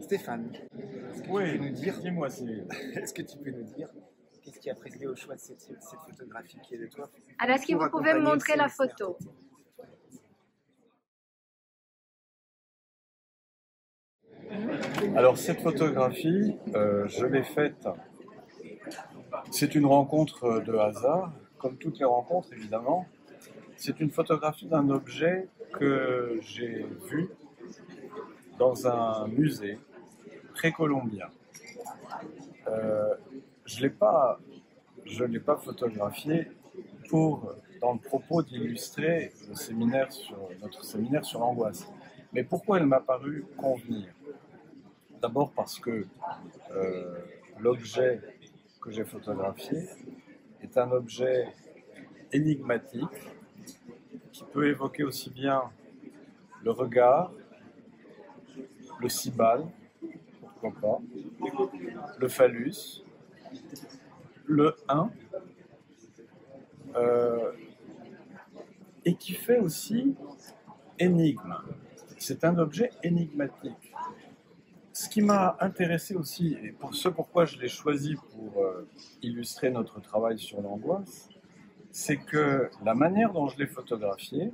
Stéphane, Oui, nous dire, dis-moi si. est-ce que tu peux nous dire qu'est-ce qui a présidé au choix de cette photographie qui est de toi? Alors, est-ce que vous pouvez me montrer la photo? Alors cette photographie, je l'ai faite. C'est une rencontre de hasard, comme toutes les rencontres évidemment. C'est une photographie d'un objet que j'ai vu dans un musée précolombien. Je l'ai pas photographié dans le propos d'illustrer notre séminaire sur l'angoisse. Mais pourquoi elle m'a paru convenir? D'abord parce que l'objet que j'ai photographié est un objet énigmatique qui peut évoquer aussi bien le regard, le cibale, pourquoi pas, le phallus, le 1, et qui fait aussi énigme. C'est un objet énigmatique. Ce qui m'a intéressé aussi, et pourquoi je l'ai choisi pour illustrer notre travail sur l'angoisse, c'est que la manière dont je l'ai photographié,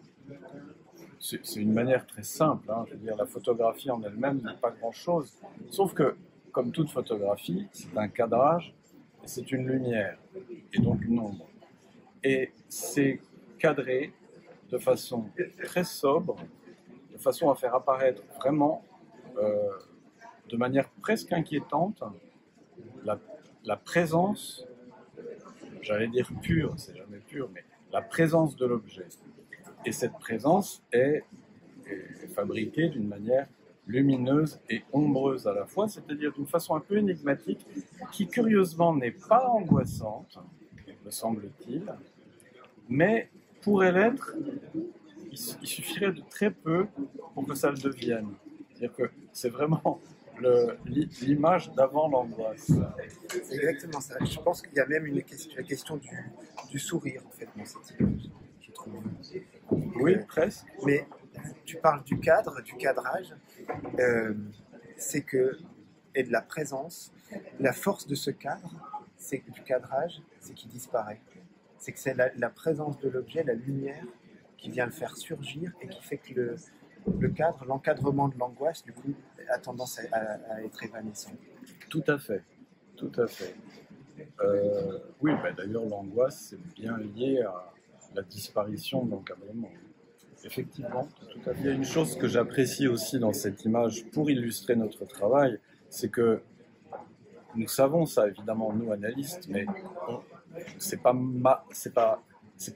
c'est une manière très simple, hein, je veux dire, la photographie en elle-même n'est pas grand-chose, sauf que, comme toute photographie, c'est un cadrage, et c'est une lumière, et donc une ombre. Et c'est cadré de façon très sobre, de façon à faire apparaître vraiment, de manière presque inquiétante, la présence, j'allais dire pure, c'est jamais pur, mais la présence de l'objet. Et cette présence est fabriquée d'une manière lumineuse et ombreuse à la fois, c'est-à-dire d'une façon un peu énigmatique, qui curieusement n'est pas angoissante, me semble-t-il, mais pourrait l'être, il suffirait de très peu pour que ça le devienne. C'est-à-dire que c'est vraiment l'image d'avant l'angoisse. C'est exactement ça. Je pense qu'il y a même la question du sourire, en fait, dans cette image, je trouve. Oui, presque. Mais tu parles du cadre, du cadrage, et de la présence. La force de ce cadre, du cadrage, c'est qu'il disparaît. C'est que c'est la présence de l'objet, la lumière, qui vient le faire surgir et qui fait que le cadre, l'encadrement de l'angoisse, du coup, a tendance à être évanescent. Tout à fait, tout à fait. Oui, d'ailleurs, l'angoisse, c'est bien lié à la disparition de l'encadrement. Effectivement, tout à fait. Il y a une chose que j'apprécie aussi dans cette image pour illustrer notre travail, c'est que nous savons ça, évidemment, nous, analystes, mais c'est pas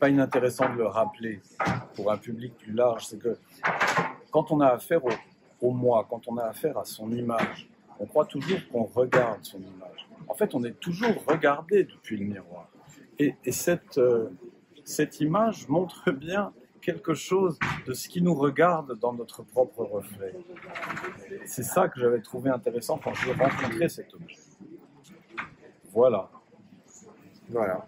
inintéressant de le rappeler pour un public plus large. C'est que quand on a affaire au moi, quand on a affaire à son image, on croit toujours qu'on regarde son image. En fait, on est toujours regardé depuis le miroir. Et cette image montre bien quelque chose de ce qui nous regarde dans notre propre reflet. C'est ça que j'avais trouvé intéressant quand j'ai rencontré cet objet. Voilà. Voilà.